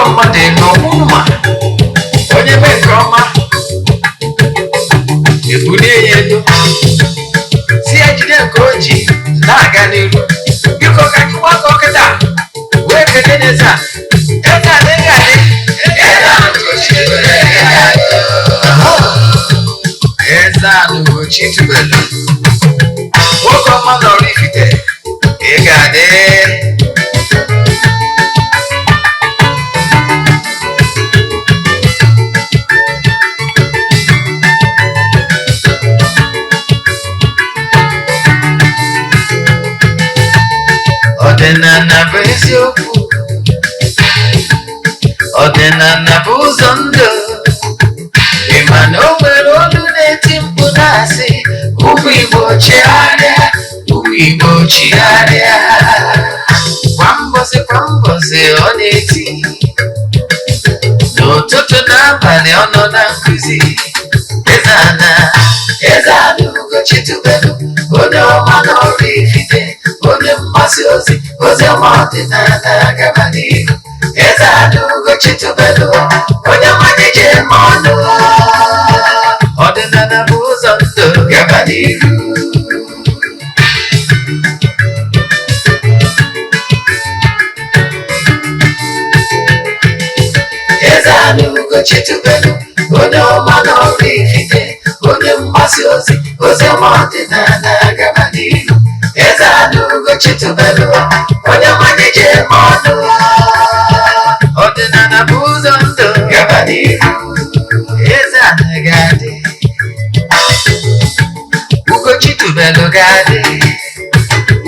ọmọdé n'ọmụma onye mee nke ọma ebulie ya elu si ya jide nke o ji na-aga n'iru biko ka anyị gbakọ kịta wee kede n'eze Eze-Ana Eze-Ana ugochitubelu nwoke ọma na oraifite ị ga-adị ọdịnala bụ eziokwu ọdịnala bụ ụzọ ndụ ịma na o nwere olu na-eti mkpu na-asị ụmụ Igbo chigharịa ụmụ Igbo chigharịa kwa mbọsị ọ na-eti n'ụtụtụ n'abalị ọ nọ na nkụzi Eze-Ana ugochitubelu onye ọma na oraifite onye mgbasa ozi ọma ọdịnala gaba n'ihu Eze-Ana ugochitubelu onye ọma na-eje eme ọnụ ọdịnala bụ ụzọ ndụ gaba n'ihu Eze-Ana ugochitubelu onye ọma na oraifite onye mgbasa ozi ọma ọdịnala gaba n'ihu Eze-Ana ugochitubelu onye ọma na-eje eme ọnụ ọdịnala bụ ụzọ ndụ gaba n'ihu Eze-Ana ga-adị ugochitubelu ga-adị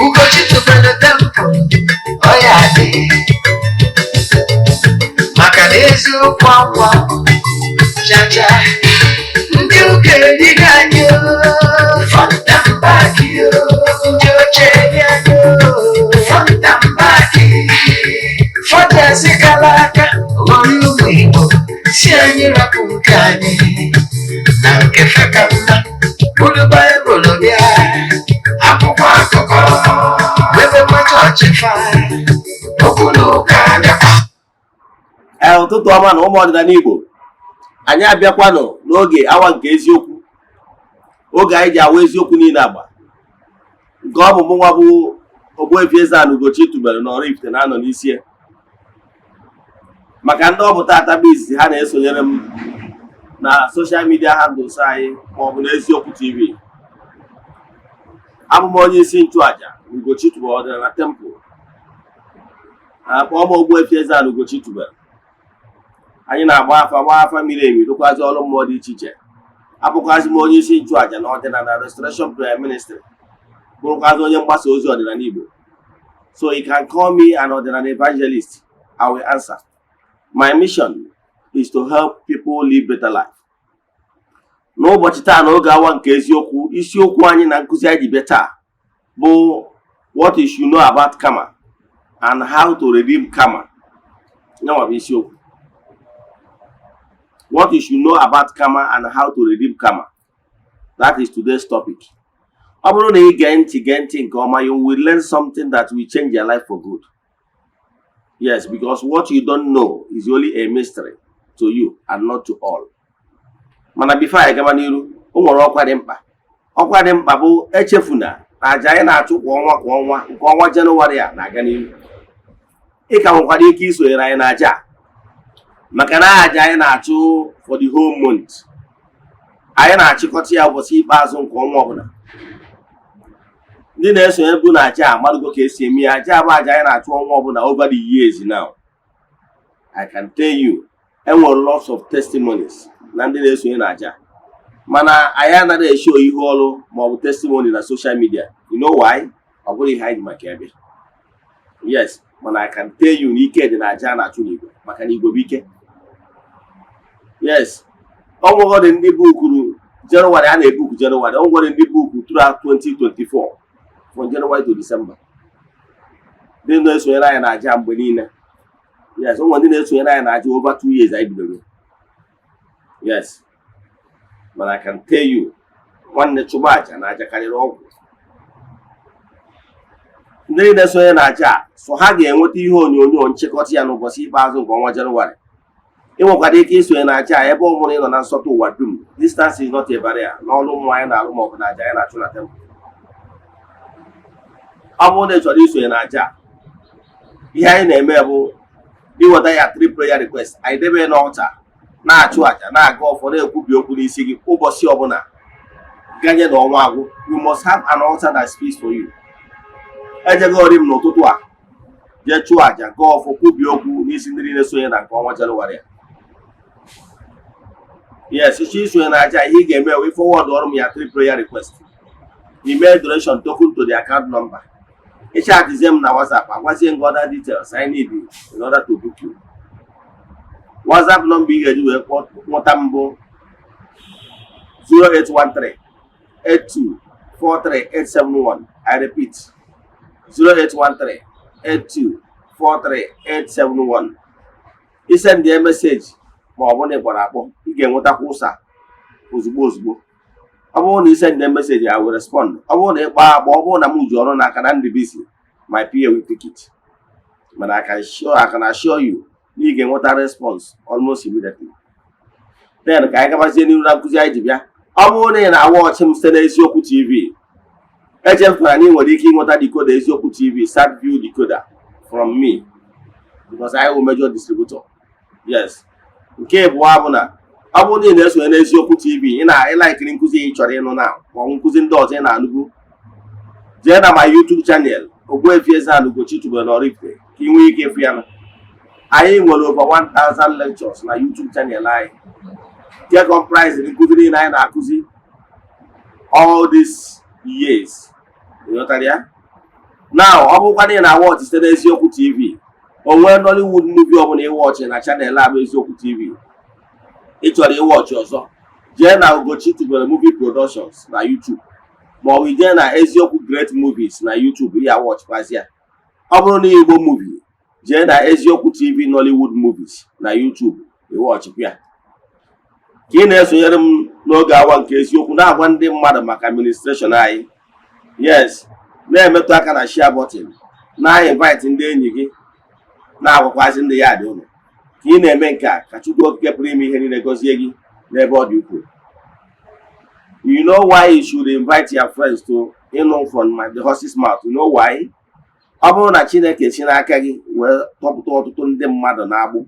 ugochitubelu tempụl ọ ya adị maka na eziokwu akwa chacha ndị okenye ga-anyị fọntambaki ndị ochie anyị fọntambaki fọdasi gara aka ghọrọ ụmụ Igbo si anyị rapụ nke anyị na nke feka mma bụrụ Baịbụl bịa akwụkwọ akụkọ ebe mmadụ ọchịfa okwu na ụka abịakwa ụtụtụ ọma na ụmụ ọdịnala Igbo anyị abịakwanụ n'oge awa nke eziokwu oge anyị ji awa eziokwu niile agba nke ọ bụ mụnwa bụ Ogbuefi Eze-Ana ugochitubelu na oraifite na-anọ n'isi ya maka ndị ọ bụ tata bụ izizi ha na-esonyere m na soshal midia handles anyị maọbụ na Eziokwu TV. Abụ m onye isi nchụaja ugochitubelu ọdịnala tempụl akpọọ m Ogbuefi Eze-Ana ugochitubelu. Anyị na-agba afa miri emi rụkwazi ọrụ mmụọ dị iche iche. Abụkwazi m onye isi nchụaja na ọdịnala Restoration Prayer Ministry, bụrụkwazi onye mgbasa ozi ọdịnala Igbo. So you can call me an ọdịnala evangelist. I will answer. My mission is to help people live better life. N'ụbọchị taa n'oge awa nke eziokwu, isiokwu anyị na nkụzi anyị ji bịa taa bụ what you should know about karma and how to redeem karma. Nyanwa bụ isiokwu. What you should know about karma and how to redeem karma. That is today's topic. Ọ bụrụ na ị gee ntị nke ọma, you will learn something that will change your life for good. Yes, because what you don't know is only a mystery to you and not to all. Mana before I gaba n'iru, o nwere ọkwa dị mkpa. Ọkwa dị mkpa bụ echefuna na aja anyị na-achụ kwa ọnwa nke ọnwa Jenụwarị a na-aga n'iru. Ị ka nwekwara ike isonyere anyị na aja maka na aja anyị na-achụ for the whole month. Anyị na-achịkọta ya ụbọchị ikpeazụ nke ọnwa ọbụla. Ndị na-esonye bụ na aja amadugo ka esi eme ya. Aja bụ aja anyị na-achụ ọnwa ọbụla over the years now. I can tell you, enwere lots of testimonies na ndị na-esonye na aja. Mana anyị anaghị eshow ihu ọrụ maọbụ testimony na social media. You know why? Ọ bụrụ ihe anyị dị maka ebe. Yes, mana I can tell you na ike dị na aja na-achụ n'Igbo maka na Igbo bụ ike. Yes, ọnwụgọ dị ndị bụ kwuru Jenụwarị a na-ebuku Jenụwarị, ọnwụgọ dị ndị bụ throughout 2024 from January to December. Ndị na-esonyere anyị na aja mgbe niile. Yes, ụmụ ndị na-esonyere anyị na aja over 2 years anyị bidoro. Yes, but I can tell you, nwanne chụba aja na aja karịrị ọgwụ. ndị niile sonye na-aja so ha ga-enweta ihe onyonyo nchịkọta ya n'ụbọchị ikpeazụ nke ọnwa Jenụwarị. Ị nwekwara ike isonye na-aja ebe ọ bụla ị nọ na nsọtụ ụwa dum. Distance is not a barrier n'ọrụ ụmụ anyị na-alụ maọbụ na aja anyị na-achụ na temple. Ọ bụrụ na ị chọrọ isonye na-aja, ihe anyị na-eme bụ iweta ya 3 prayer request. Anyị debe n'ọlta na-achụ aja na-aga ọfọ na-ekwubi okwu n'isi gị ụbọchị ọbụla ganye na ọnwa agwụ. You must have an altar that speaks for you. Ejegori m n'ụtụtụ a jee chụọ aja gaa ọfọ kwubi okwu n'isi ndị niile sonye na nke ọnwa Jenụwarị. Yes, ichi isonye na aja ihe ị ga-eme wee forward ọrụ m ya 3 prayer request. Email donation token to the account number. Ịchatizie m na WhatsApp agwazie m other details I need in order to book you. WhatsApp number ị ga-eji wee kpọta m bụ 0813 8243871. I repeat 0813 8243871. I send a message ma ọ bụ na ị gbara akpọ ị ga-enwetakwa ụsa ozugbo. Ọ bụrụ na ị send a message I will respond. Ọ bụrụ na ị gbaa agba ọ bụrụ na m ji ọrụ n'aka na ndị busy my PA will pick it. But I can assure you na ị ga-enweta response almost immediately. Then ka anyị gabazie n'ihu na nkụzi anyị ji bịa. Ọ bụrụ na ị na-awọchị m site na Eziokwu TV, echefukwara na ị nwere ike ịnweta decoder Eziokwu TV start view decoder from me because I will major distributor. Yes. Nke bụ abụ na ọ bụrụ na ị na-esonye na Eziokwu TV, ị na-like nkụzi ị chọrọ ịnụ na ma nkụzi ndị ọzọ ị na-anụbu, jee na my YouTube channel Ogbuefi Eze-Ana ugochitubelu na oraifite ka ị nwee ike ịfụ ya. Anyị nwere over 1000 lectures na YouTube channel anyị. Get comprised nkụzi niile anyị na-akụzi all these years. Now, ọ bụkwa na ị na-watch site na Eziokwu TV, o nwee Nollywood movie ọ bụla ịwọchị na channel abụ Eziokwu TV, ị chọrọ ịwọchị ọzọ, jee na Ugochitubelu movie productions na YouTube ma ọ bụ jee na Eziokwu great movies na YouTube ya watchkwazi ya. Ọ bụrụ na Igbo movie, jee na Eziokwu TV Nollywood movies na YouTube ịwọchịkwa ya. Ka ị na-esonyere m n'oge awa nke eziokwu na-agwa ndị mmadụ maka administration anyị. Yes, na-emetụ aka na share button, na-invite ndị enyi gị, na-agwakwazi ndị ya dị ụlọ. Ka ị na-eme nke a ka Chukwu Okike pụrụ ime ihe niile gọzie gị n'ebe ọ dị ukwuu. You know why you should invite your friends to ịnụ from the horse's mouth? You know why? Ọ bụrụ na Chineke si n'aka gị wee tọpụta ọtụtụ ndị mmadụ na-agbụ,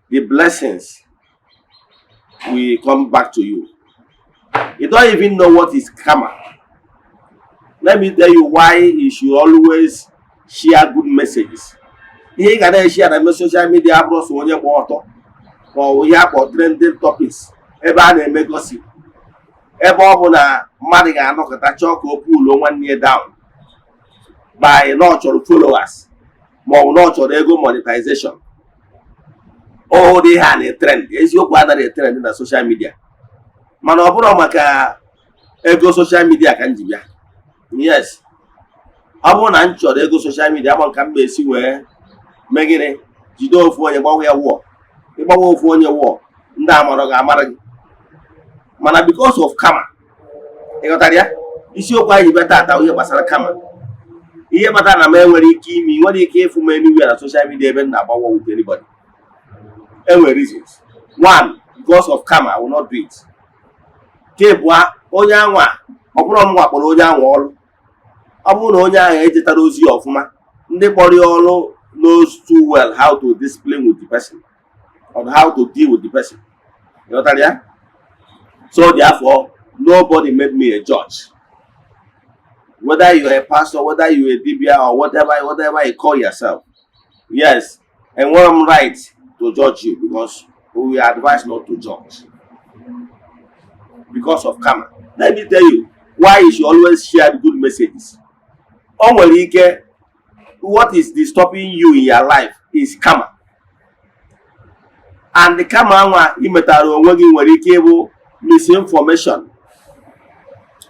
the blessings will come back to you. You don't even know what is karma. Let me tell you why you should always share good messages. Ihe ga na-share na social media abụrụ so onye gba ọtọ ma ọ bụ ya kpọ trending topics ebe a na-eme gossip, ebe ọ bụ na mmadụ ga-anọkọta chọọ ka o pull nwanne ya down by na ọ chọrọ followers ma ọ bụ na ọ chọrọ ego monetization. All dị ha na-trend, eziokwu anaghị trend na social media, mana ọ bụrụ maka ego social media ka m ji bịa. Yes, ọ bụrụ na m chọrọ ego social media ama nka m esi wee megịrị jide ofu onye gbanwe ya wụọ, ịgbanwe ofu onye wụọ ndị amarọ ga-amara gị. Mana because of karma, ịghọtara ya, isiokwu anyị bịa tata ihe gbasara karma. Ihe kpatara na m enwere ike ime, nwere ike ịfụ m anywhere na social media ebe m na-agbanwe with anybody. Enwere reasons. One, because of karma, I will not do it. Nke abụọ, onye anwa ọ bụrụ m wakpọrọ onye anwa ọrụ. Ọ bụrụ na onye ahụ ejetara ozi ọfụma, ndị kpọrọ ya ọrụ knows too well how to discipline with the person or how to deal with the person. You know that? So therefore, nobody made me a judge. Whether you're a pastor, whether you're a dibia or whatever you call yourself. Yes, and when I'm right to judge you, because we are advised not to judge because of karma. Let me tell you why you should always share good messages. What is disturbing you in your life is karma. And the karma imetara onwe gị nwere ike ịbụ misinformation.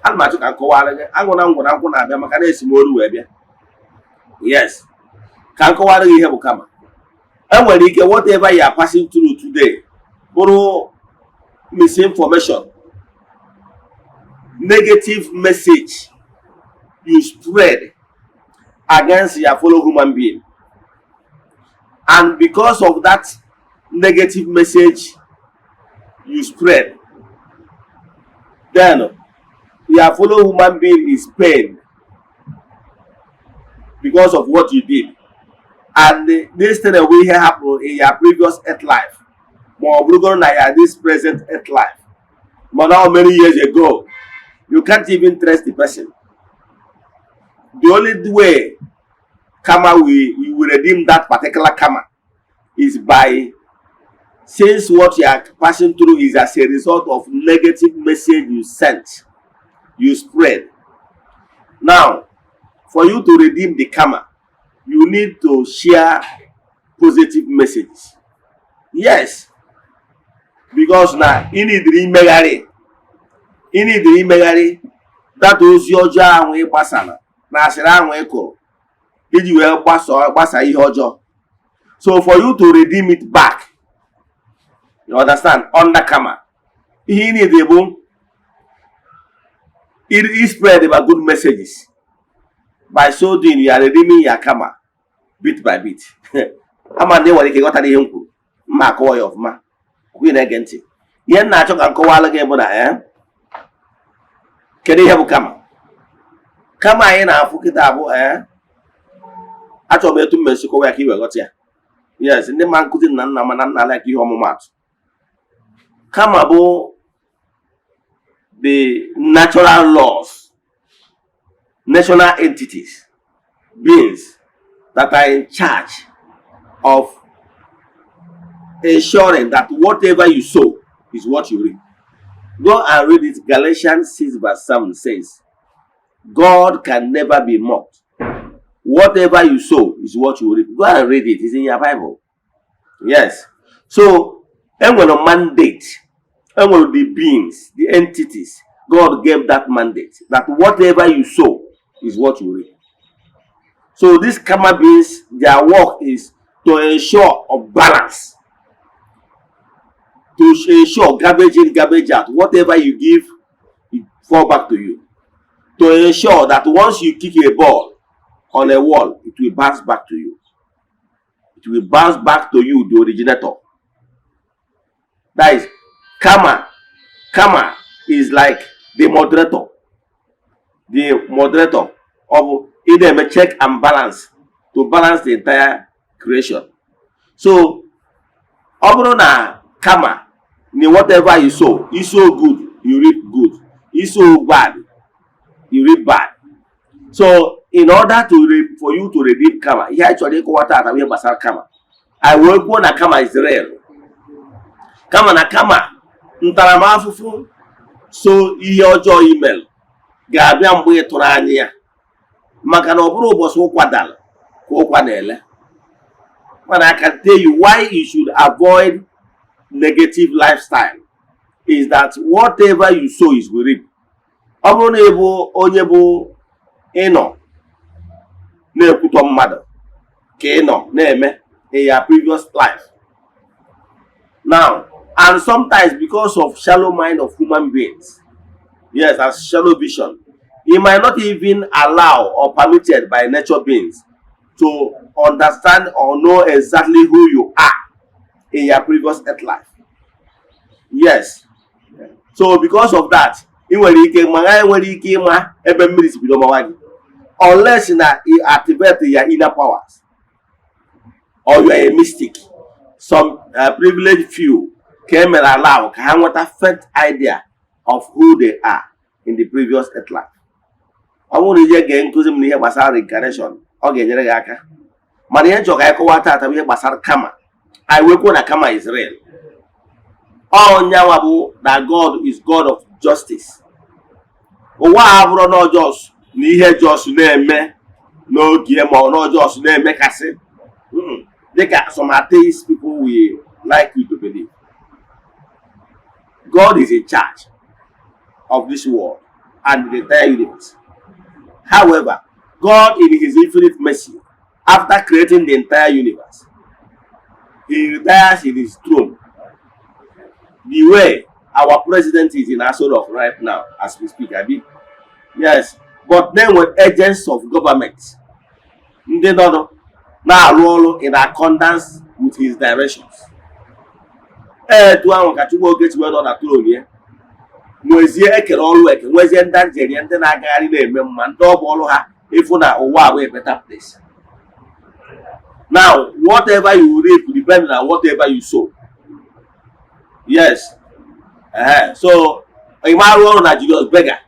Ana m achọ ka nkọwara gị, agwụna ngwụna nkwụ na-abịa maka na esimolu wee bịa. Yes, ka nkọwara gị ihe bụ karma. Enwere ike whatever you are passing through today bụrụ misinformation, negative message you spread against your fellow human being. And because of that negative message you spread, then your fellow human being is pained because of what you did. And this thing that we happen in your previous earth life, more this present earth life. But now many years ago, you can't even trust the person. The only way karma we will redeem that particular karma is by, since what you are passing through is as a result of negative message you sent, you spread. Now, for you to redeem the karma, you need to share positive messages. Yes, because now you need to imegharị that ozi ọjọọ ahụ ịgbasara na asịrị ahụ ịkụrụ iji wee gbasa ihe ọjọọ. So for you to redeem it back, you understand, under karma, ihe need bụ it spread about good messages. By so doing, you are redeeming your karma bit by bit. Ama ndị nwere ike ịghọtara ihe m kwuru, mma akọwa ya ọfụma, kwụ na-ege ntị. Ihe m na-achọ ka nkọwala gị bụ na kedu ihe bụ karma? Karma anyị na-afụ kịta bụ achọrọ m etu mmesi kọwa ya ka iwe ghọta ya. Yes, ndị mma nkụzi nna nna ma na nna ala ka ihe ọmụmatụ. Karma bụ the natural laws, national entities, beings that are in charge of ensuring that whatever you sow is what you reap. Go and read it. Galatians 6 verse 7 says, God can never be mocked. Whatever you sow is what you reap. Go and read it. It's in your Bible. Yes. So, and when a mandate, and when the beings, the entities, God gave that mandate that whatever you sow is what you reap. So these karma beings, their work is to ensure a balance, to ensure garbage in, garbage out. Whatever you give, it fall back to you. To ensure that once you kick a ball on a wall, it will bounce back to you. It will bounce back to you, the originator. That is karma. Karma is like the moderator. The moderator of either a check and balance to balance the entire creation. So, na karma, whatever you sow good, you reap good. You sow bad, you reap bad. So, in order for you to redeem karma, here actually karma. I work on a karma is real. Karma na karma, ntaramafufu, so ihe ọjọọ email ga-abịa mgbe ị tụrụ anya ya, maka na ọ bụrụ ụbọchị ụkwa dara ka ụkwa na-ele. But I can tell you why you should avoid negative lifestyle is that whatever you sow is will reap. Ọ bụrụ na ịbụ onye bụ ịnọ na-ekwutọ mmadụ ka ịnọ na-eme in your previous life. Now, and sometimes because of shallow mind of human beings, yes, as shallow vision, it might not even allow or permitted by nature beings to understand or know exactly who you are in your previous earth life. Yes. So because of that, unless you activate your inner powers or you are a mystic, some privileged few came and allow a faint idea of who they are in the previous earth life. I want to get into reincarnation. Okay, karma. I work on a karma is real. All nyawabu that God is God of justice. Owa no just ni he just name no game or no just name kase. They got some atheist people we like you to believe. God is in charge of this world and the entire universe. However, God in his infinite mercy, after creating the entire universe, he retires in his throne. The way our president is in Asoro right now, as we speak, yes. But then with agents of government, ndị nọ na-arụ ọrụ in accordance with his directions. Etu ahụ ka Chukwu Ogechi wee nọ na throne ya, nwezie ekere ọrụ eke, nwezie ndị njerie ndị na-agagharị na-eme mma, ndị ọ bụ ọrụ ha ịfụ na ụwa a wee better place. Now, whatever you reap depends on whatever you sow. Yes. So, ị ma arụ ọrụ na Julius Berger,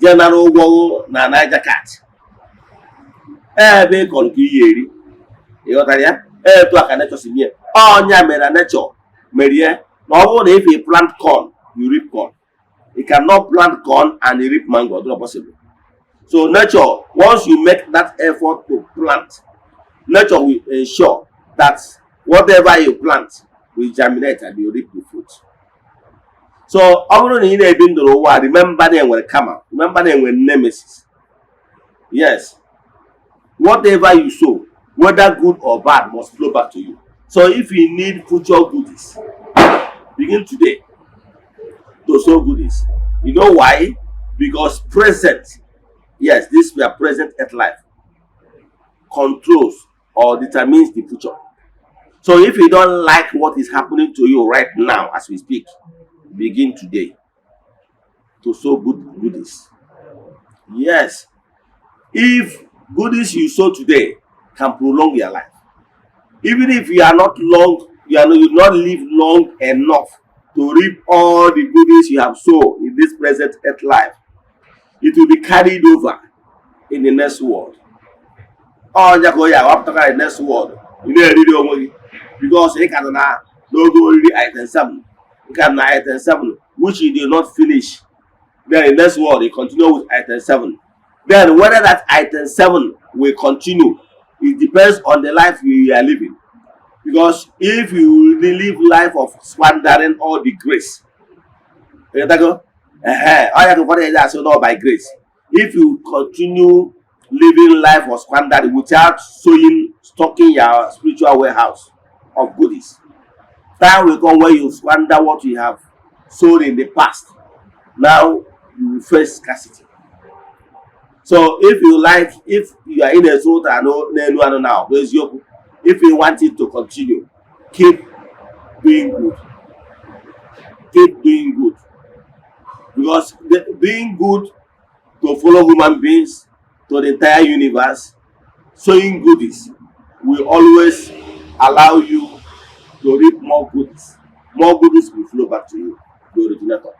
jee nara ụgwọ na Niger Cat. Ebe ị kọrọ ka iyi eri. Ị ghọtara ya? Etu a ka nature si mee. Ọnya mere na nature mere ihe na ọ bụrụ na if you plant corn, you reap corn. You cannot plant corn and reap mango. It's not possible. So nature, once you make that effort to plant, nature will ensure that whatever you plant will germinate and you reap the fruit. So, ọ bụrụ na ị na-ebi ndụ n'ụwa, remember na enwere karma, remember na enwere nemesis. Yes. Whatever you sow, whether good or bad, must flow back to you. So if you need future goodies, begin today to sow goodies. You know why? Because present, yes, this we are present at life, controls or determines the future. So if you don't like what is happening to you right now as we speak, begin today to sow goodies. Yes. If goodies you sow today can prolong your life, even if you are not long, you will not live long enough to reap all the goodies you have sown in this present earth life, it will be carried over in the next world. Oh, the next world. You know, really, because you can no go really item 7. You can item 7, which you did not finish. Then in the next world, you continue with item 7. Then whether that item 7 will continue, it depends on the life you are living. Because if you live life of squandering all the grace, you go, by grace. If you continue living life of squandering without stocking your spiritual warehouse of goodies, time will come where you squander what you have sown in the past. Now you will face scarcity. So if you are in a zone now, if you want it to continue, keep doing good. Keep doing good. Because being good to follow human beings, to the entire universe, sowing goodies will always allow you to reap more goodies. More goodies will flow back to you, the originator.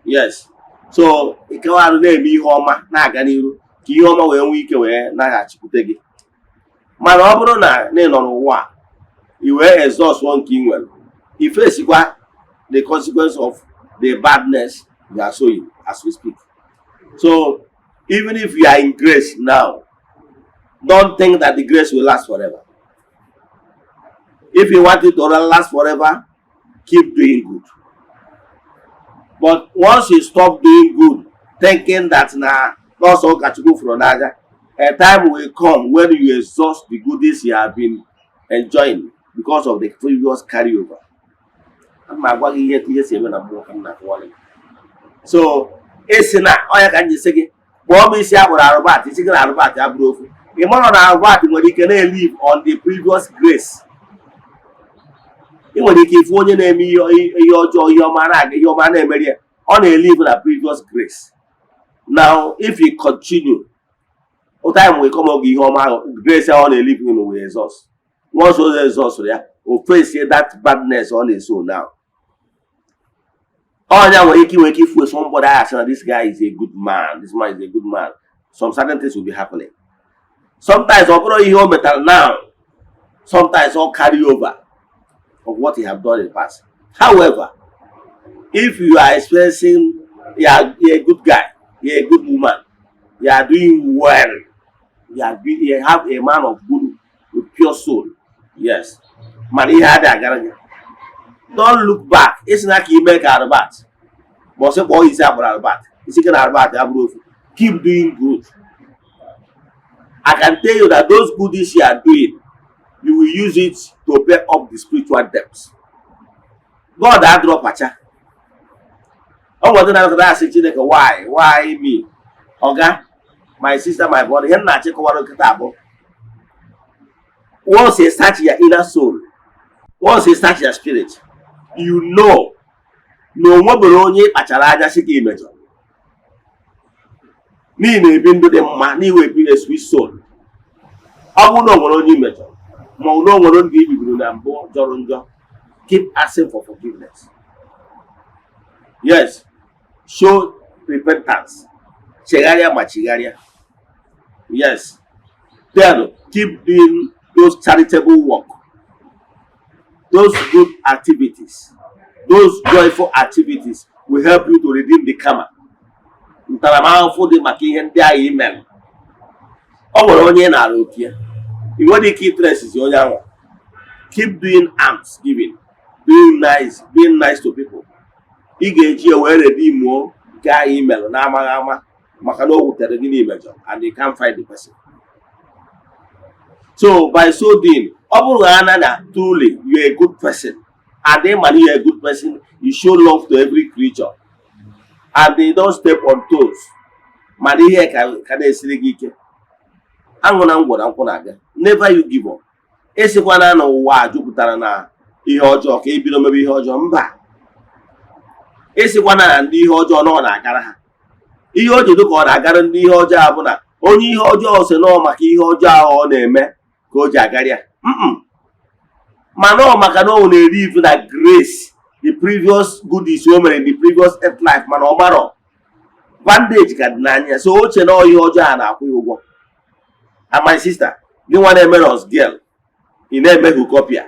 Yes. So, ị kewarụ na-eme ihe ọma na-aga n'iru ka ihe ọma wee nwee ike wee naghachikwute gị. Mana ọ bụrụ na ị nọ n'ụwa i wee exhaust one nke ị nwere, i fesikwa the consequence of the badness you are sowing as we speak. So, even if you are in grace now, don't think that the grace will last forever. If you want it to last forever, keep doing good. But once you stop doing good, thinking that also got to go for another, a time will come when you exhaust the goodies you have been enjoying because of the previous carryover. So, Eze-Ana, oya ka nje sege, bo mi si abura arubat, isi gina arubat abrofu. Imono na arubat nwere ike na-live on the previous grace. I nwere ike ifu onye na-eme ihe ọjọọ, ihe ọma na-aga, ihe ọma na-emeri ya, ọ na-live na previous grace. Now, if you continue, o time will come oge ihe ọma, grace ọ na-live in will exhaust. Once o exhaust ya, o face that badness on his own now. Oh, now when you wake for somebody else, this guy is a good man, this man is a good man. Some certain things will be happening. Sometimes over your metal now, sometimes all carry over of what he have done in the past. However, if you are experiencing you're a good guy, you're a good woman, you are doing well, you have a man of good with pure soul. Yes. Man, he had a guarantee. Don't look back. It's not you make a bat. But say boy is about bat. It's a bat. Keep doing good. I can tell you that those goodies you are doing, you will use it to pay up the spiritual debts. God had drop pacha. Oh, what did I say? Why? Why me? Okay? my sister, my brother, here na check what kitabo. Once you start your inner soul, once you start your spirit, you know no more onye kpachara siki imejọ. Ni na-ebi ndụ dị mma, ni we be a sweet soul. Ọ bụ na nwere onye imejọ, ma ọ na nwere ndị ibibiri na mbụ jọrọ njọ, keep asking for forgiveness. Yes, show repentance. Chegharịa ma chigharịa. Yes. Then keep doing those charitable work, those good activities, those joyful activities will help you to redeem the karma. Ntaramahụhụ dị maka ihe ndị anyị mere. Ọ nwere onye na-ara oke. I nwere ike itresizi onye ahụ. Keep doing alms giving, being nice to people. Ị ga-eji wee redeem nke anyị mere na-amaghị ama maka na o wutere gị n'imejọ and you can't find the person. So by so doing, truly you're a good person, and then when you're a good person, you show love to every creature, and they don't step on toes. Mani here can they say gike? Never you give up. Esikwana na ụwa jupụtara na ihe ọjọọ ka ebido mebe ihe ọjọọ mba. Esikwana na ndị ihe ọjọọ nọ na-agara ha. Ihe ọjọọ dị ka ọ na-agara ndị ihe ọjọọ abụ na onye ihe ọjọọ sị nọ maka ihe ọjọọ ahụ ọ na-eme ka o ji agara ya. Mana ọ maka na ọ na-erive na grace the previous goodies o mere in the previous earth life mana ọ marọ bandage ka dị n'anya so oche na ihe ọjọọ a na-akwụ ya ụgwọ. And my sister, gị nwa na-eme us girl, ị na-eme hukopia,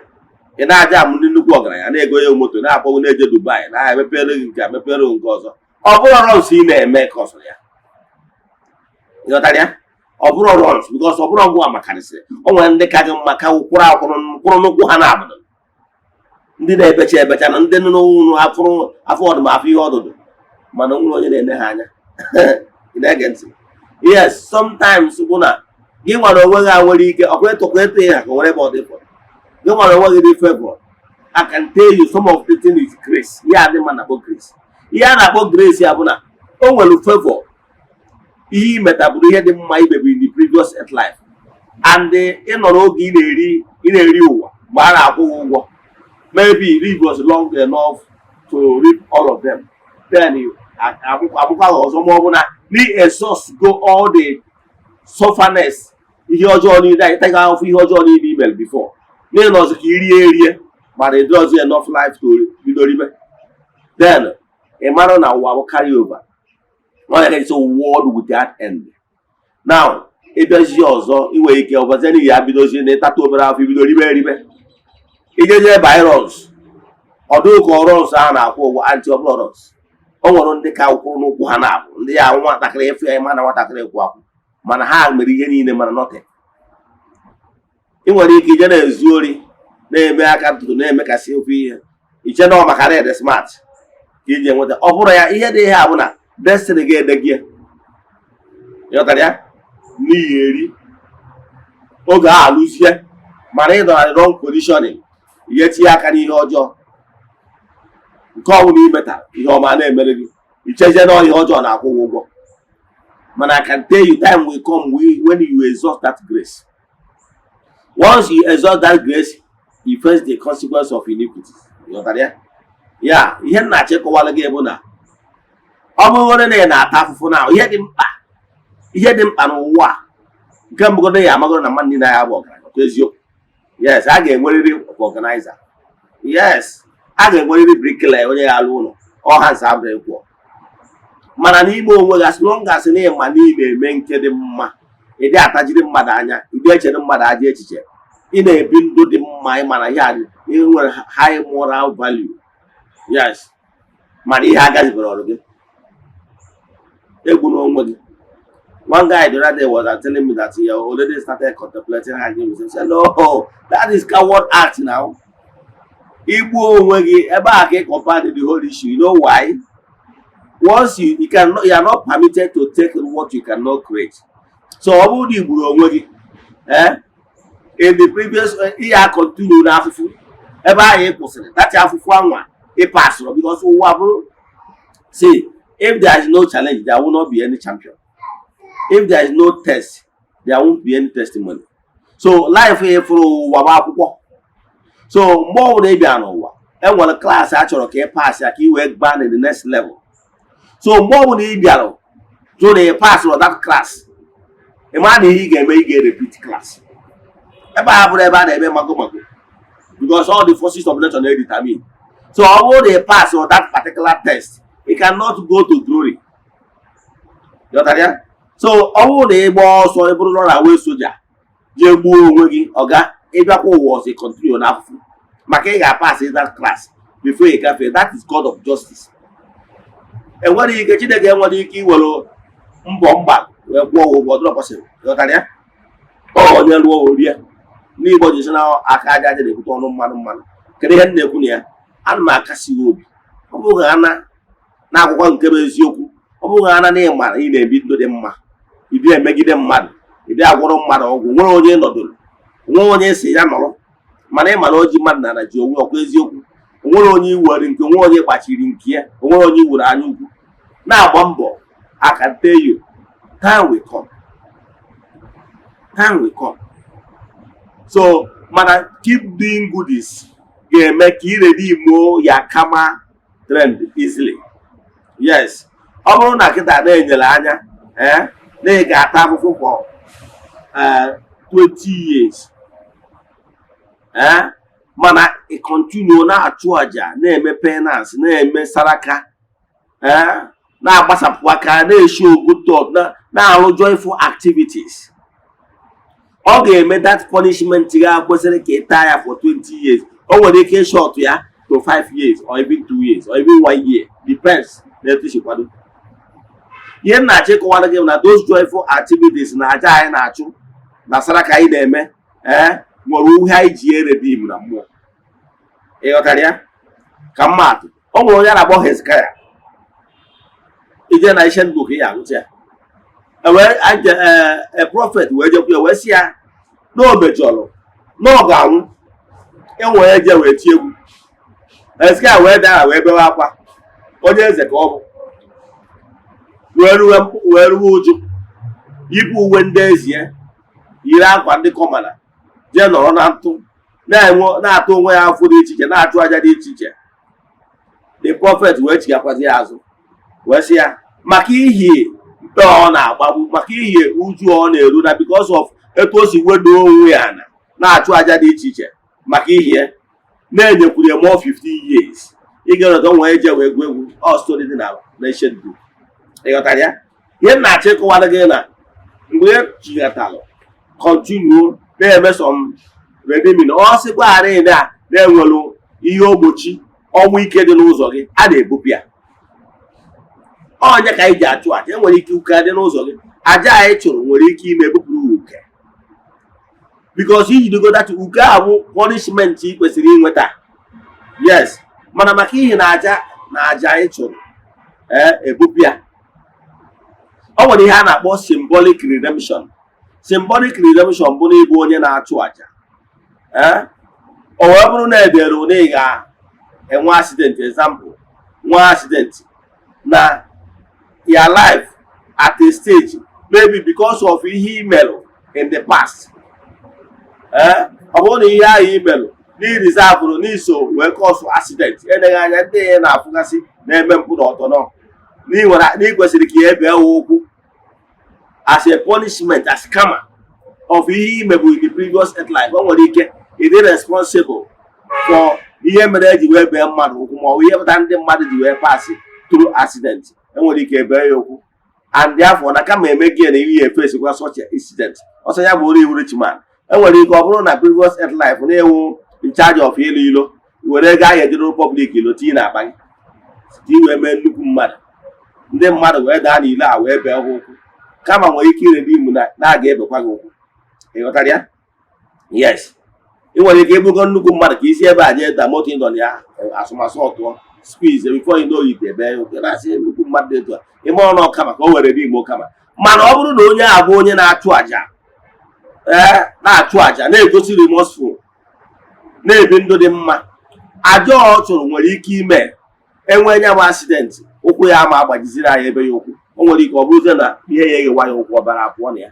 ị na-aja m ndị nnukwu ọgaranya na-ego ya moto na-akpọgụ na-eje Dubai na-emepere gị nke mepere nke ọzọ. Ọ bụrụ runs ị na-eme ka ọsọ ya. Ịghọtara ya? Ọ bụrụ runs because ọ bụrụ ọgwụ amakarịsịrị. O nwere ndị ka gị mma ka kwụrụ n'ụkwụ ha na-abụdụ. Ndị na-ebecha ebecha na ndị n'ụlọ afọ ọdụmafọ ihe ọdụdụ mana nwere onye na-ene ha anya. Ị na-ege ntị? Yes, sometimes bụ na gị nwere onwe gị nwere ike ọkweto ya ka were bọdị fọ. Gị nwere onwe gị dị favor. I can tell you some of the things is grace. Ihe adị mma na-akpọ grace. Ihe a na-akpọ grace ya bụ na o nwere favor. Ihe imeta bụrụ ihe dị mma ibebi in the previous earth life. And ị nọ n'oge ị na-eri ụwa mgbe a na-akwụ ụgwọ. Maybe it was long enough to reap all of them. Then you abụkwa ọzọ ma ọ bụ na exhaust go all the sufferness ihe ọjọọ niile anyị taga ahụfụ ihe ọjọọ niile imel before. N'ihi na ọzọ ka erie mana it doesn't enough life to bido ribe. Then ị mara na ụwa bụ carry over. It's a world without end. Now, ịbịazi ọzọ inwe ike ọbazeni ya bidozie na ịtata obere afọ ibido ribe. Ijeje virus ọdụka ọrọs a na-akwụ ụgwọ anti-virus. O nwere ndị ka kwụrụ n'ụkwụ ha na-abụ ndị ya nwatakịrị efu ya ma na nwatakịrị kwụ akwụ mana ha mere ihe niile mana nothing. Ị nwere ike ije na-ezu ori na-eme aka ntụtụ na-emekasị ofu ihe iche na ọ maka red smart ka iji enweta ọ bụrụ ya ihe dị ihe a bụ na destiny ga-ede gị ịghọtara ya n'ihi eri oge a alụzie mana ị nọ na wrong positioning ihe tinye aka n'ihe ọjọọ nke ọ bụla imeta ihe ọma na-emere gị ichezie na ihe ọjọọ na-akwụ ụgwọ. Mana I can tell you time will come when you exhaust that grace. Once you exhaust that grace, you face the consequence of iniquity. Ịghọtara ya? Ya ihe na-achịkọwala gị bụ na ọ bụrụ na ị na-ata afụfụ na ihe dị mkpa n'ụwa nke mbụgodo ya amagoro na mmadụ niile ya bụ ọgaranya eziokwu. Yes, a ga-enwerịrị organizer. Yes, a ga-enwerịrị bricklayer onye ya alụ ụlọ ọha nsa abụrụ ekwuọ. Mana n'ime onwe gị as long as na ịma n'ime eme nke dị mma ị dị atajiri mmadụ anya ị dị echere mmadụ aja echiche ị na-ebi ndụ dị mma ịma na ya nwere high moral value. Yes, mana ihe agazibere ọrụ gị egwu n'onwe gị. One guy the other day was telling me that he already started contemplating hanging himself. He said, no, that is coward act now. Igbu onwe gị ebe a ka ị compare the whole issue. You know why? Once you are not permitted to take what you cannot create. So ọ bụrụ na igburu onwe gị in the previous ihe continue na afụfụ ebe ahụ ị kwụsịrị that afụfụ anwa ị pasụrụ because ụwa bụrụ see if there is no challenge there will not be any champion. If there is no test, there won't be any testimony. So life here for wabakuko. So more they be an and one class actually pass like you work band in the next level. So more they be so they pass on that class. A man he can make a repeat class. Because all the forces of nature are determined. So although they pass on that particular test, he cannot go to glory. You understand? So although they was so able to run away soldier, Oga, Abraham was a country on Africa. Makega passes that class before he can fail. That is God of justice. And when you get again, what you will mbomba, what possible. You understand? Oh, you know, nobody is now a card they put on man. Can they have Nebunia and Macassi? Obugana now one cables yoku. Obugana name man in a bit to them. If they make them mad, if they are one mad or one year not do. One year say, Yamaro. My name is man na Joe or Quezio. One you were in one year, but you didn't care. One you would I now, Bumbo, I can tell you, time will come. Time will come. So, man, keep doing goodies. You make you ready more Yakama trend easily. Yes. I'm not going to the Lanya. They got time for 20 years. Mana e continue na achụ aja na-eme penance na-eme saraka na-agbasapụ aka na-show good thought na-arụ joyful activities. Ọ ga-eme that punishment ga kwesịrị ka ịta ya for 20 years. O nwere ike short ya to 5 years or even 2 years or even 1 year, depends na etu si kwado. Ihe na-achị kọwara gị na those joyful activities na aja anyị na-achụ na saraka anyị na-eme nwere uhe anyị ji eredim na mmụọ. Ịghọtara ya? Ka mmadụ o nwere onye na-akpọ Eze-Ana ije na ancient book ya agụta ya a prophet wee jekwa ya wee sị ya na o mejọrọ na ọ ga-anwụ enwere eje wee tie egwu. Eze-Ana wee dara wee bewe akwa onye eze ka ọ bụ wee ruwe ụjụ yipụ uwe ndị ezie yiri akwa ndị kọmana jee nọrọ na ntụ na-atụ onwe ya afọ dị iche iche na-achụ aja dị iche iche. The prophet wee chigakwazi ya azụ wee sị ya maka ihe mpe ọ na-agbagbu maka ihe uju ọ na-eru na because of etu o si wedo onwe ya na-achụ aja dị iche iche maka ihe na-enyekwuru ya more 15 years ị ga-enọdụ nwa eje wee gwa egwu ọ story dị na ancient book. Ịghọtara ya? Ihe na-achọ ịkọwara gị na mgbe e chigatalụ continue na-eme some redeeming ọ sịkwarị na-enwelu ihe ogbochi ọnwụ ike dị n'ụzọ gị a na-ebupụ ya. Onye ka anyị ji achụ aja enwere ike uke dị n'ụzọ gị aja anyị chụrụ nwere ike ime ebupụrụ uke because iji dogoda uke a bụ punishment ị kwesịrị inweta. Yes, mana maka ihe na aja anyị chụrụ ebupụ ya. Ọ nwere ihe a na-akpọ symbolic redemption. Symbolic redemption bụ na ịbụ onye na-achụ aja o wee bụrụ na edere na ị ga-enwe accident, example nwa accident na your life at a stage maybe because of ihe imelụ in the past ọ bụrụ na ihe ahụ imelụ n'irizavụrụ n'iso wee cause accident eneghị anya ndị ya na-afụgasị na-eme mpụ na ọtọ n'ikwesịrị ka ihe bee ụkwụ as a punishment, as karma of ihe imebu in the previous life. O nwere ike ịdị responsible for ihe mere eji wee bee mmadụ ụkwụ ma ọ bụ ihe pụta ndị mmadụ ji wee pass through accident. Enwere ike bee ya ụkwụ and therefore na kama eme gị na ihe efe such incident ọsọ ya bụ ori iwu rich man. Enwere ike ọ bụrụ na previous life na-ewu in charge of ilu ilo were gaa ya ejere public ilo tinye na akpa gị ka wee mee nnukwu mmadụ ndị mmadụ wee daa n'ile a wee bee ha ụkwụ kama nwere ike ire n'ime na-aga ebekwa gị ụkwụ. Ịghọtara ya? Yes, ị nwere ike ịbụgo nnukwu mmadụ ka isi ebe a jee da moto ịnọ ya asụmasụ ọtụọ squeeze before you know it ebe oke na-asị nnukwu mmadụ etu a ime ọnụ ọkama ka o were n'ime ọkama. Mana ọ bụrụ na onye a bụ onye na-achụ aja na-achụ aja na-egosi remorseful na-ebi ndụ dị mma aja ọ chụrụ nwere ike ime enwe nya bụ accident ụkwụ ya ma agbajiziri anyị ebe ya ụkwụ o nwere ike ọ bụrụzie na ihe ya eghewa ya ụkwụ ọbara apụọ na ya.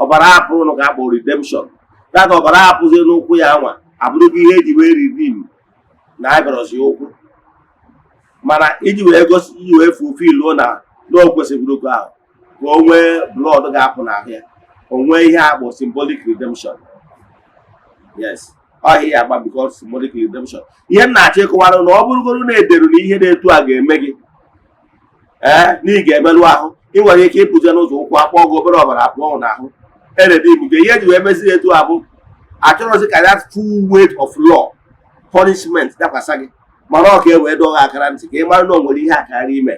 Ọbara apụrụ nụ ka akpọ redemption. Data ọbara apụzie n'ụkwụ ya nwa abụrụgo ihe eji wee redeem na abịarọzi ụkwụ. Mana iji wee fulfill na o kwesịrị okwu ahụ ka o nwee blood ga-apụ n'ahụ ya, o nwee ihe akpọ symbolic redemption. Yes, ọ ihe agba because symbolic redemption. Ihe m na-achọ ịkọwara na ọ bụrụgoro na-ederu na ihe na-etu a ga-eme gị na ị ga-emerụ ahụ, ị nwere ike ịpụje n'ụzọ ụkwụ akpọ gị obere ọbara apụọ n'ahụ eredim gị. Ihe eji wee mezi etu a bụ achọrọzi ka that full weight of law punishment dakwasa gị, mana ọ ka e wee dọọ gị akara ntị ka ị mara na o nwere ihe akara ime.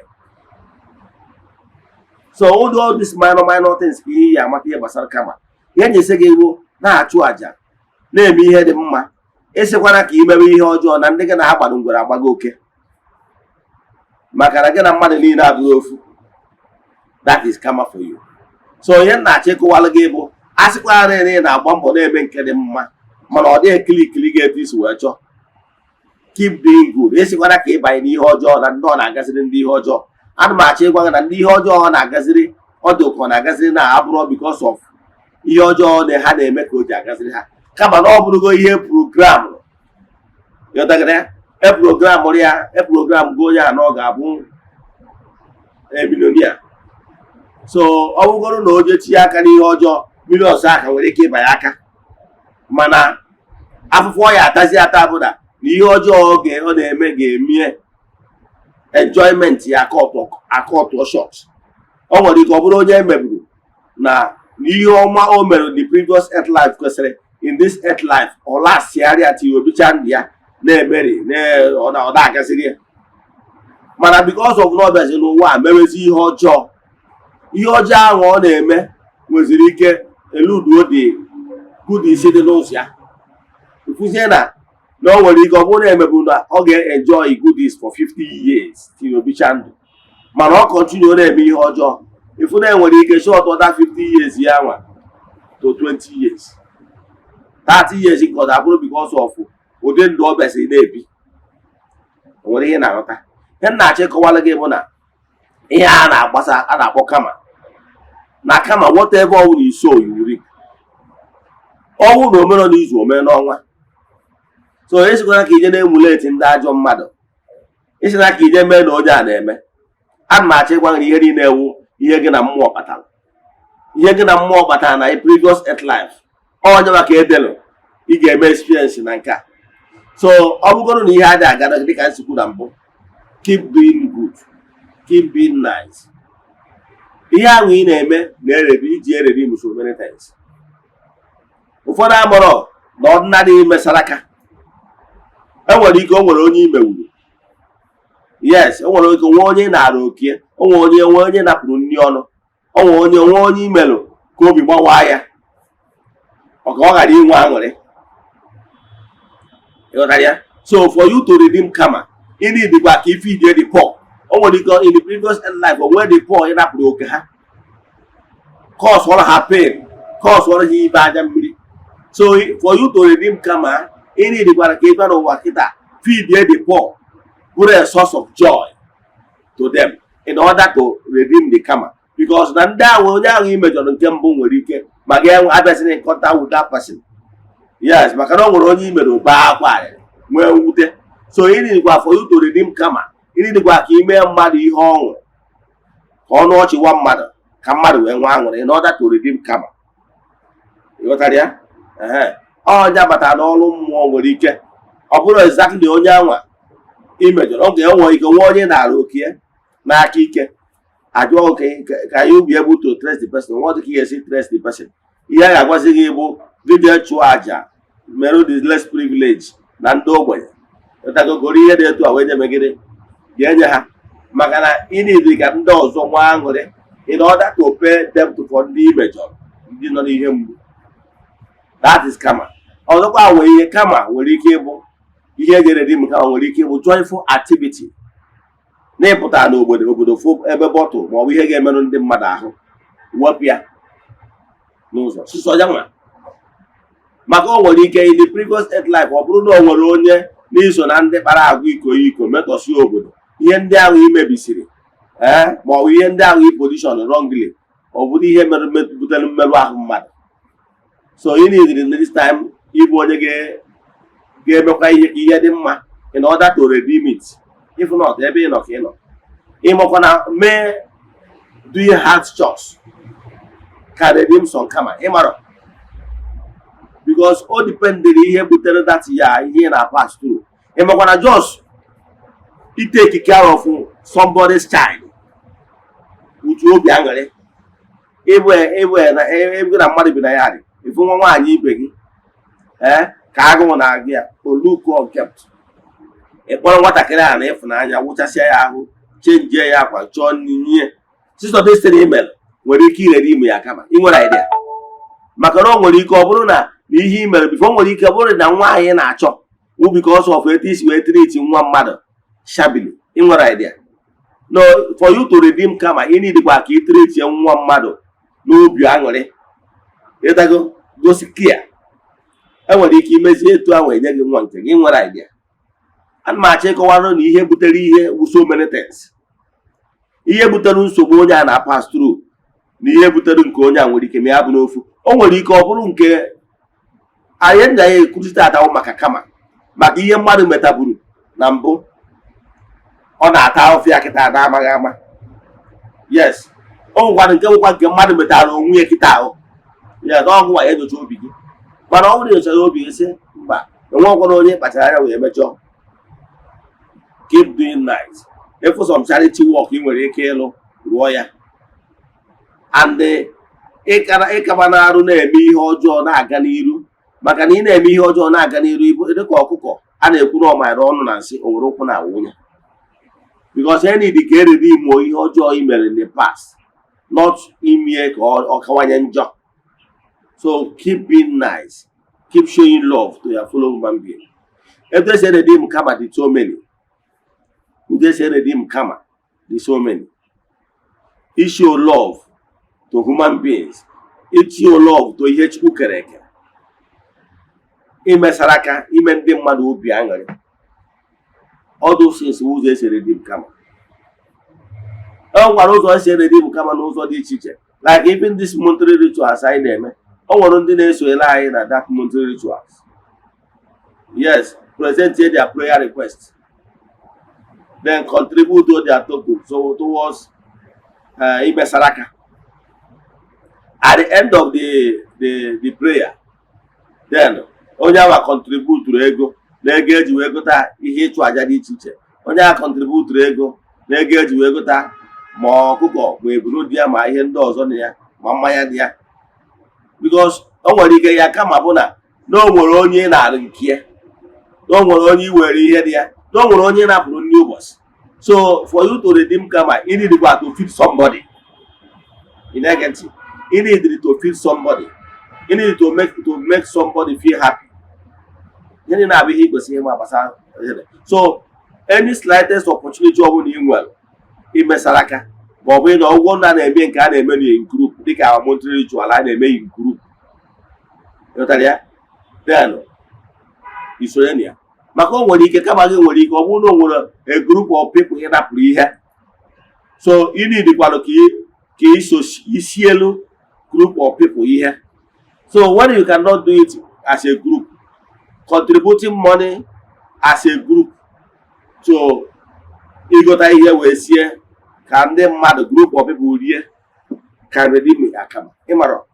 So all these minor things ka ihe ya amata ihe gbasara kama. Ihe nyesi gị bụ na-achụ àjà, na-eme ihe dị mma, esikwana ka imewe ihe ọjọọ na ndị gị na-agbado ngwere agbago oke, maka na gị na mmadụ niile abụghị ofu. That is karma for you. So ihe na-achọ ịkọwalụ gị bụ asịkwara na ị na-agba mbọ na-eme nke dị mma mana ọ dịghị kilikili gị etu isi wee chọọ. Keep doing good. Esikwana ka ịbanye n'ihe ọjọọ na ndị ọ na-agaziri ndị ihe ọjọọ. Ana m achọ ịgwa gị na ndị ihe ọjọọ ọ na-agaziri ọ dị ụkọ na-agaziri na abụrụ because of ihe ọjọọ na ha na-eme ka o ji agaziri ha, kama na ọ bụrụgo ihe program eprogram go ya na ọ ga-abụ ebilonia. So ọ bụgoro na o jechi aka n'ihe ọjọọ, mmiri ọzọ aka nwere ike ịbanye aka, mana afụfụ ya atazi ata bụ na ihe ọjọọ ọ na-eme ga-emie enjoyment ya aka ọtụọ shot. O nwere ike ọ bụrụ onye emeburu na ihe ọma o mere the previous earth life kwesịrị in this earth life ọ lasịgharịa ti obicha ndị ya na-emeri ọ na-agaziri ya, mana because of n'ọbịazi n'ụwa a mewezi ihe ọjọọ ahụ ọ na-eme nweziri ike eluduo dị good isi dị n'ụzọ ya. Ikwuzie na o nwere ike ọ bụrụ na emebu na ọ ga-enjoy goodies for 50 years till obicha ndụ, mana ọ continue na-eme ihe ọjọọ. Ifu na enwere ike short other 50 years ya nwa to 20 years 30 years ka ọ da-abụrụ because of ụdị ndụ ọ besịrị na-ebi. O nwere ihe na-aghọta. Ihe na-achọ ịkọwara gị bụ na ihe a na-akpọ kama na kama whatever ọwụ na iso yuri ọwụ na omero n'izu omere n'ọnwa. So esikwara ka ije na-emuleti ndị ajọ mmadụ, esina ka ije mee na onye a na-eme. Ana m achọ ịgwa gị ihe niile ewu ihe gị na mmụọ kpatara. Ihe gị na mmụọ kpatara na previous earth life onye maka edelu ị ga-eme experience na nke a. So ọ bụgoro na ihe adị aga dịka nsikwu na mbụ, keep doing good, keep being nice. Ihe ahụ ị na-eme na-erebi iji erebi so many times. Ụfọdụ amụrụ na ọdịnadị mesara aka. Enwere ike o nwere onye imewuru. Yes, o nwere ike nwe onye na-ara okie, o nwere onye napụrụ nri ọnụ, o nwere onye imelụ ka obi gbawaa ya ọ ka ọ ghara inwe aṅụrị. So for you to redeem karma, you need the back if you the poor. O nwere ike in the previous life o nwere the poor ị napụrụ oke ha, cause ọrụ ha pain, cause ọrụ ha ibe aja mmiri. So for you to redeem karma, you need the back ka ị bịa n'ụwa kịta feed the poor, put a source of joy to them in order to redeem the karma. Because na ndị ahụ onye ahụ imejọrọ nke mbụ nwere ike ma ga-enwe abịazina in contact with that person. Yes, maka na o nwere onye imere baa akwa nwee mwute. So ị nidikwa for you to redeem karma, ị nidikwa ka ime mmadụ ihe ọṅụ ka ọnụ ọchịwa mmadụ ka mmadụ wee nwee aṅụrị in order to redeem karma. Ịghọtara ya? Ọnya batara n'ọrụ mmụọ nwere ike ọ bụrụ exactly onye anwa imejọrọ, ọ ga-enwe ike nwe onye na-arụ okie n'aka ike ajụọ ka you be able to trace the person. What ka ị esi trace the person? Ihe a ga-agwazi gị bụ dịde chụọ aja merụ the less privilege na ndị ogbenye ụtagogoro ihe dị etu a wee nyemegide ga-enye ha, maka na ị na-edi ka ndị ọzọ nwa aṅụrị in order to pay them for ndị imejọrọ ndị nọ n'ihe mgbu. That is karma. Ọzọkwa nwere ihe karma nwere ike ịbụ ihe ga-eredim ka nwere ike ịbụ joyful activity na-ịpụta n'obodo fụ ebe bọtụl maọbụ ihe ga-emerụ ndị mmadụ ahụ wepụ ya n'ụzọ sụsọ ya nwa. Maka o nwere ike in the previous earth life ọ bụrụ na o nwere onye n'iso na ndị kpara agwa iko metọsi obodo, ihe ndị ahụ imebisiri ma ọ bụ ihe ndị ahụ i position wrongly ọ bụrụ ihe butere mmerụ ahụ mmadụ. So ị need this time ịbụ onye ga-emekwa ihe dị mma in order to redeem it. If not, ebe ị nọ ka ị nọ ịmakwa na mee do hard chores can redeem some karma ịmara, because o dependere ihe butere that ya ihe na pass through. ịmakwa na just take care of somebody's child uju obi aṅụrị ebe na mmadụ bi na ya dị ifu nwa nwaanyị ibe gị ka agụụ na-agụ ya oluko kept ịkpọrọ nwatakịrị ahụ na ịfụnanya wụchasịa ya ahụ chenjie ya akwa chọọ nye sistọdestin email nwere ike irere ime ya kama ị nwere idea, maka na ọ nwere ike ọ bụrụ na ihe i mere bifo nwere ike bụrụ na nwaanyị na-achọ because of etu isi wee treat nwa mmadụ shabili. ị nwere idea no for you to redeem karma ị nidikwa ka ị treat nwa mmadụ n'obi aṅụrị ịdago gosi kia enwere ike imezi etu ahụ enye gị nwa nke gị. nwere idea. ana m achọ ịkọwara na ihe butere ihe so many things. ihe butere nsogbu onye a na-pass through na ihe butere nke onye a nwere ike ma ya bụ n'ofu. o nwere ike ọ bụrụ nke anyị nna ya ekwurịta atawo maka kama maka ihe mmadụ metaburu na mbụ ọ na-ata ahụfụ ya kịta na-amaghị ama. yes o nwekwara nke nwekwa nke mmadụ metara onwe ya kịta ahụ ya na ọgwụ ya enyocha obi gị, mana ọ bụrụ enyochara obi gị sị mba enwekwara onye kpachara anya wee mejọọ. Keep doing nice. If some charity work ị nwere ike ịlụ rụọ ya, and ịkaba na-arụ na-eme ihe ọjọọ na-aga n'iru, maka na ị na-eme ihe ọjọọ na-aga n'iru dịka ọkụkọ a na-ekwu na ọmara ọnụ na nsị o were ụkwụ na nwunye, because any dị ka erede imo ihe ọjọọ i mere in the past, not ime ka ọ kawanye njọ. So keep being nice, keep showing love to your fellow human being. If they say redeem karma, there's so many. If they say redeem karma, there's so many. It show love to human beings. It show love to ihe Chukwu kere eke. Ime saraka, ime ndị mmadụ obi aṅụrị. All those things ụzọ esi redeem karma. O nwere ụzọ esi redeem karma n'ụzọ dị iche iche. Like even this monthly rituals anyị na-eme. O nwere ndị na-esonyere anyị na that monthly rituals. Yes, present their prayer request. Then contribute to their token towards ime saraka. At the end of the prayer, then onye awa contribute ego na ego eji wee gota ihe ịchụ aja dị iche iche. Onye a contribute ego na ego eji wee gota ma ọkụkọ ma eburu dị ya ma ihe ndị ọzọ na ya ma mmanya dị ya. Because o nwere ike ya kama bụ na o nwere onye na-arụ nke ya, na o nwere onye iwere ihe dị ya, na o nwere onye na-apụrụ ndị ụbọchị. So for you to redeem karma, you need to feed somebody. You need to feed somebody. You need to make somebody feel happy. So any slightest opportunity of doing well, in Mesaraka, but we know one that I make a in group, take our monthly ritual and in group. Then Israelia. Maka nwere ike kama gị nwere ike ọ bụrụ na o nwere a group of people ị napụrụ ihe. So you need kwalo ka isi elu group of people ihe. So when you cannot do it as a group, contributing money as a group, so ịgota ihe wee sie ka ndị mmadụ group of people rie can redeem akama. Ịmara?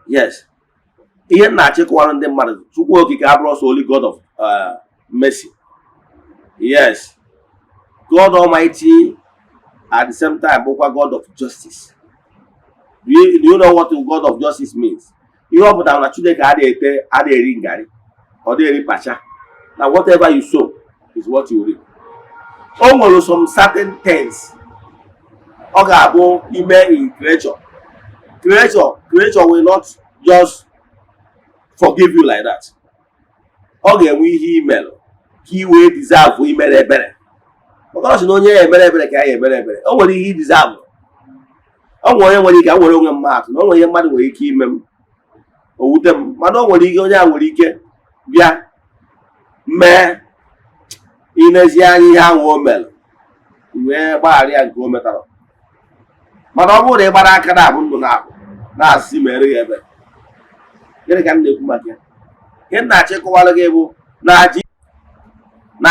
Yes. Ihe na-achịkọwara ndị mmadụ Chukwu okike abụrụ ọsọ only God of mercy. Yes, God Almighty at the same time bụkwa God of justice. Do you know what God of justice means? Ihe ọ pụtara na Chineke adịghị eri ngarị, ọ dịghị eri pacha. Na whatever you sow is what you reap. O nwere some certain things ọ ga-abụ ime in creature. Creature will not just forgive you like that. Ọ ga-enwe ihe imel ka i wee deserve imere ebere. Maka na onye ya emere ebere ka ya emere ebere. O nwere ihe deserve. O nwere onye nwere ike nwere onwe mmadụ na o nwere ihe mmadụ nwere ike ime m o wute m, mana o nwere ike onye a nwere ike bịa mee inezi anya ihe ahụ o mere wee gbaghara ya nke o metara. Mana ọ bụrụ na ị gbara aka na-abụ ndụ na-asị mere ya ebe gịnị ka m na-ekwu maka ya? Ihe m na-achịkọwara gị bụ na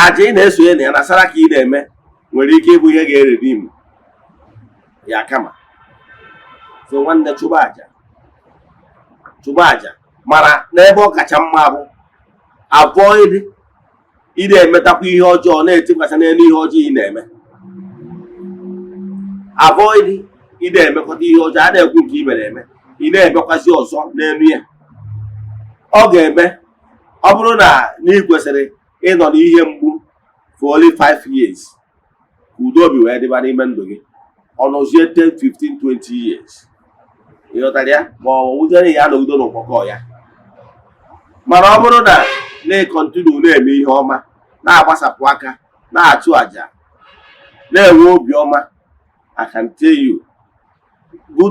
aja ị na-esonye na ya na sara ka ị na-eme nwere ike ịbụ ihe ga-eredi m ya kama. So nwanne, chụba aja mana n'ebe ọ kacha mma bụ avoid ị na-emetakwa ihe ọjọọ na-etikwasị n'elu ihe ọjọọ ị na-eme. Avoid ị na-emekọta ihe ọjọọ a na-ekwu nke ị mere eme ị na-emekwasị ọzọ n'elu ya. Ọ ga-eme ọ bụrụ na ị kwesịrị ịnọ n'ihe mgbu for only 5 years ka udo obi wee dịba n'ime ndụ gị, ọ nọzie 10, 15, 20 years. Ịghọtara ya? Ma ọ wụjere ya na udo na ụkpọkọ ya. Mana ọ bụrụ na na-ekontinu na-eme ihe ọma, na-agbasapụ aka, na-achụ àjà, na-enwe obi ọma, I can tell you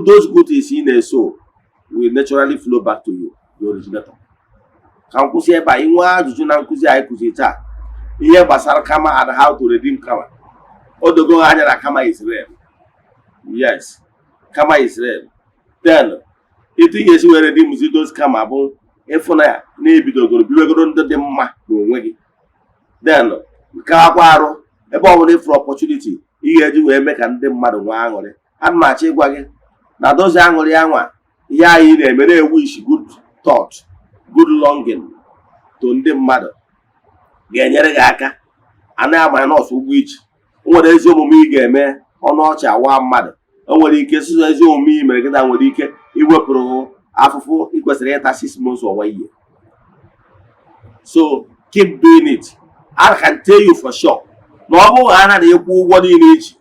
those good things ị na-eso will naturally flow back to you, the originator. Ka m kwụsị ebe a. Inwe ajụjụ na nkụzi anyị kụzi taa ihe gbasara karma and how to redeem karma. O dogo anya na karma is real. Yes, karma is real. Then etu ị ga-esi were redeem those karma bụ ịfụ na ya na-ebidogoro biwegoro ndị dị mma n'onwe gị. Then nke akwa arụ ebe ọ bụla ịfụrụ opportunity ị ga-eji wee mee ka ndị mmadụ nwee aṅụrị. Ana m achọ ịgwa gị na dozi aṅụrị ya nwa ihe anyị na-eme na-ewish good thought, good longing to ndị mmadụ ga-enyere gị aka. Anaghị amanya nọọsụ ụgbọ iji. O nwere ezi omume ị ga-eme ọnụ ọchị awa mmadụ. O nwere ike sụzọ ezi omume ị mere gị na nwere ike iwepụrụ afụfụ ị kwesịrị ịta 6 months or 1 year. So keep doing it. I can tell you for sure na ọ bụrụ na na-ekwu ụgwọ niile iji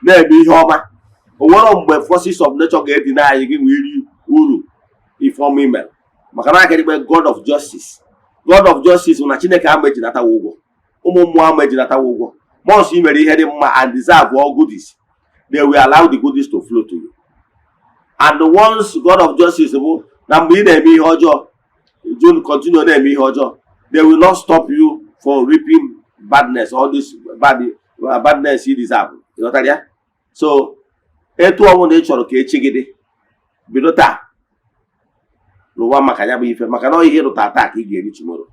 na-eme ihe ọma, o nwere mgbe forces of nature ga-edina anyị gị nwere uru ifeọma ime. Maka na aka dịkpe God of justice. God of justice bụ na Chineke ama ejinatawa ụgwọ, ụmụ mmụọ ama ejinatawa ụgwọ. Once ị mere ihe dị mma and deserve all goodies, they will allow the goodies to flow to you. And once God of justice bụ na mgbe ị na-eme ihe ọjọọ, you continue na-eme ihe ọjọọ, they will not stop you from reaping badness, all this badness you deserve. Ịghọtara ya? So etu ọnwụ na ị chọrọ ka echi gị dị, bido taa n'ụwa maka ya bụ ife, maka na ihe rụta taa ka ị ga-eri tomorrow.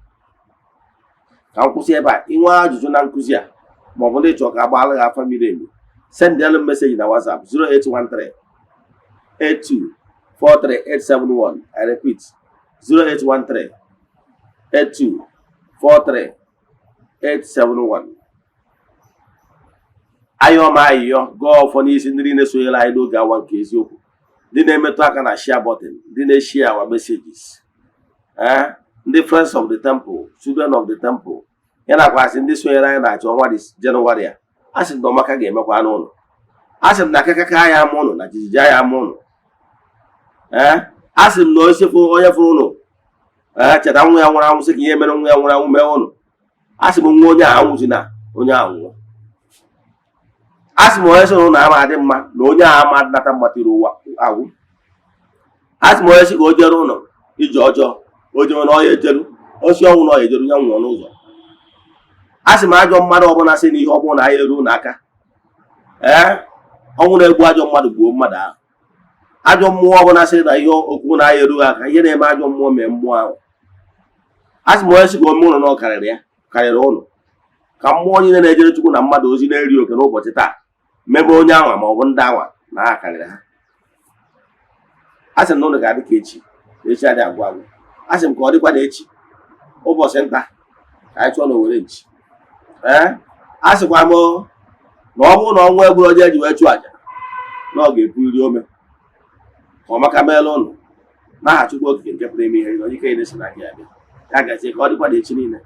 Ka m kwụsị ebe a. Inwe ajụjụ na nkụzi a ma ọ bụ na ị chọrọ ka agbaala gị afa miri emi, send them a message na WhatsApp 0813 82 43 871. I repeat 0813 82 43 871. Ayọma ayịyọ gụọ ọfọ n'isi ndị niile sonyere anyị n'oge awa nke eziokwu, ndị na-emetụ aka na share button, ndị na-eshare our messages, ndị friends of the temple, children of the temple, ya nakwasị ndị sonyere anyị na-achọ ọnwa Jenụwarị a. Asị m na ọmaka ga-emekwa n'ụlọ. Asị m na akakaka anyị ama ụlọ na jijiji anyị ama ụlọ. Asị m na onye fụrụ ụlọ cheta nwa ya nwụrụ anwụ, sị ka ihe mere nwa ya nwụrụ anwụ mee ụlọ. Asị m nwa onye ahụ nwụzi na onye ahụ nwụọ. Asị m onye sị na ụlọ ama adị mma na onye ahụ ama adịnata mgbatịrị ụwa agwụ. Asị m onye sị ka o jere ụlọ ije ọjọọ, o jere na ọya ejeru, osi ọnwụ na ọya ejeru ya nwụọ n'ụzọ. Asị m ajọ mmadụ ọbụla sị na ihe ọbụla na ya eru n'aka, ọnwụ na-egbu ajọ mmadụ gbuo mmadụ ahụ. Ajọ mmụọ ọbụla sị na ihe okwu na ya eru aka, ihe na-eme ajọ mmụọ mee mmụọ ahụ. Asị m onye sị ka ome ụlọ na ọ karịrị ụlọ, ka mmụọ niile na-ejere Chukwu na mmadụ ozi na-eri oke n'ụbọchị taa mebe onye anwa ma ọ bụ ndị anwa na ha karịrị ha. Asị m na ụlọ ga-adị ka echi, echi adị agwụ agwụ. Asị m ka ọ dịkwa na echi ụbọchị nta ka anyị chụọ na Owere nchi. Asịkwa m na ọ bụrụ na ọnwa egburu ọjọọ eji wee chụọ aja na ọ ga-ebuliri ome ka ọ maka meela ụlọ n'aha Chukwu okike nke pụrụ ime ihe onye ike na-esi na gị abịa. Ya gazie ka ọ dịkwa na echi niile.